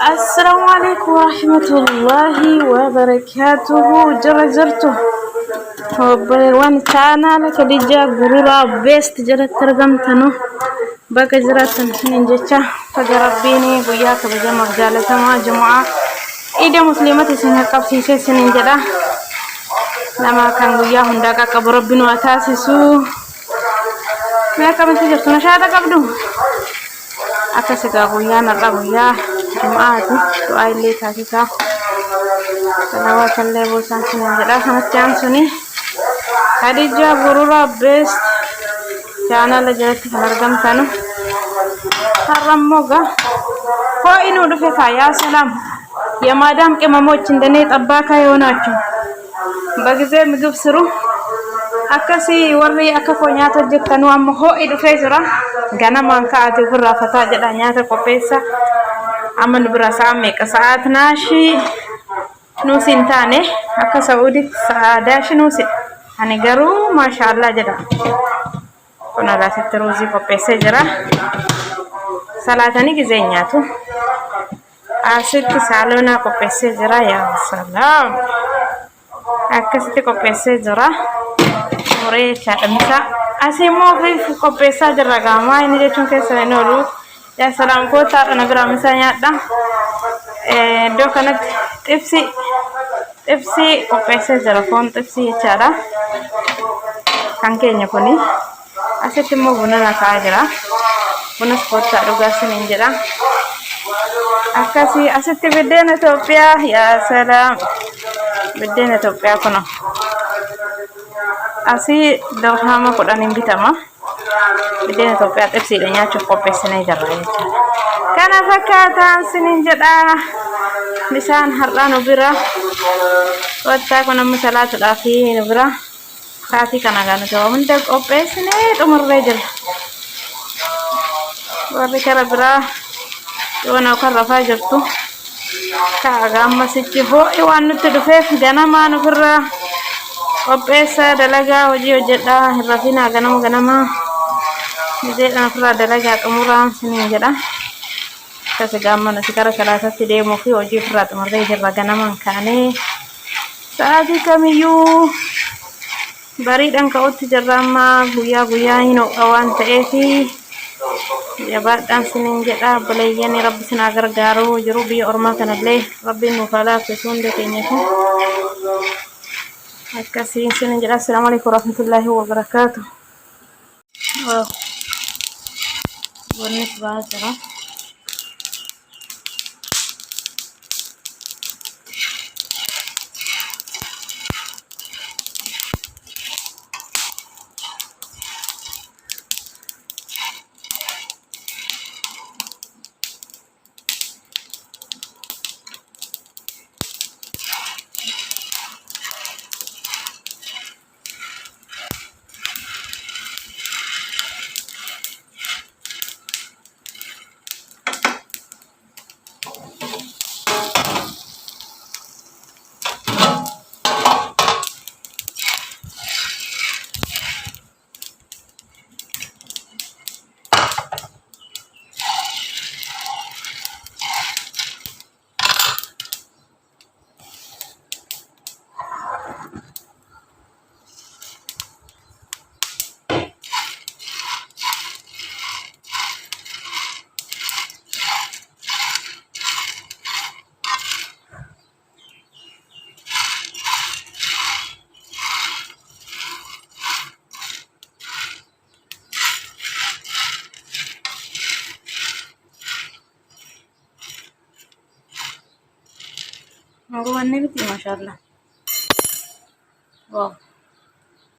السلام عليكم ورحمة الله وبركاته. جرجرته وبوان كان لك ديجا غرورا بيست جرت ترجمتنو بقى جراتن نينجا فجربيني وياك بجمع جالة ما جمعة إذا مسلمة سنها قبسي سننجدا لما كان وياه هنداك كبربين واتاسسو ما كمان تجرتنا شهادة قبلو أكاسيكا وياه نرى وياه جمعة دعاء اللي كاسيكا صلوات الله وسلامه على خمسة سنين خديجة غرورا بيست كان لجلت هرقم تانو هرموغا هو إنو دفع يا سلام يا مادام كما موچن دنيت أباكا يوناچو بغزي مغب سرو أكاسي وري أكاكو نياتا جبتانو أمو هو إدو فيزرا غانا مانكا أتي برا فتا جدا نياتا كوبيسا أمن براسا ميكا ساعات ناشي نوسين تاني أكا سعودي سعاداش نوسين hani garuu maashaallah jedha kun alaasitti ruuzii qopheessee jira salaatanii gizee nyaatu asitti saaloonaa qopheessee jira yaa salaam akkasitti qopheessee jira muree chaadhamsa asii immoo fi qopheessaa jirra gaamaa inni jechuun keessa inni oolu yaa salaam kootaa dhana biraa misaa nyaadha iddoo kanatti xibsii qopheessee jira foon xibsii jechaadha kan keenya kuni asitti immoo buna nakaa jira buna spoortaa dhugaa siniin jedha akkasii asitti biddeen Itoophiyaa yaa salaam biddeen Itoophiyaa kuno asii dirhama 10 bitama biddeen Itoophiyaa xibsiidha nyaachuuf qopheessinee jirra jechuudha kana fakkaataan siniin jedha bishaan har'aa nu bira wattaa kun amma salaatuudhaa fi nu bira Kati kana gana jawa hunda qopheessine xumurree jira warri kara biraa yoona kan rafaa jirtu kaaga amma sichi ho'i waan nutti dhufeef ganamaa nufirraa qopheessa dalagaa hojii hojjedhaa hin rafinaa ganama mijeedhaan ofirraa dalagaa xumuraa siniin jedha akkasi gaamma nuti kara salaatatti deemuu fi hojii ofirraa xumurree jirra ganamaan kaanee sa'aatii kamiyyuu bariidhaan ka'utti jirra amma guyyaa hin ho'a waan ta'eefi jabaadhaan siniin jedha obboleeyyan rabbi sinaa gargaaruu jiru biyya ormaa kanallee rabbiin nuuf haa laaffisu hunda keenyatu akkasiin siniin jedha assalaamu alaikum warahmatullaahi wabarakaatuh bunni subaa jira Aku warnanya putih, masya Allah. Wow.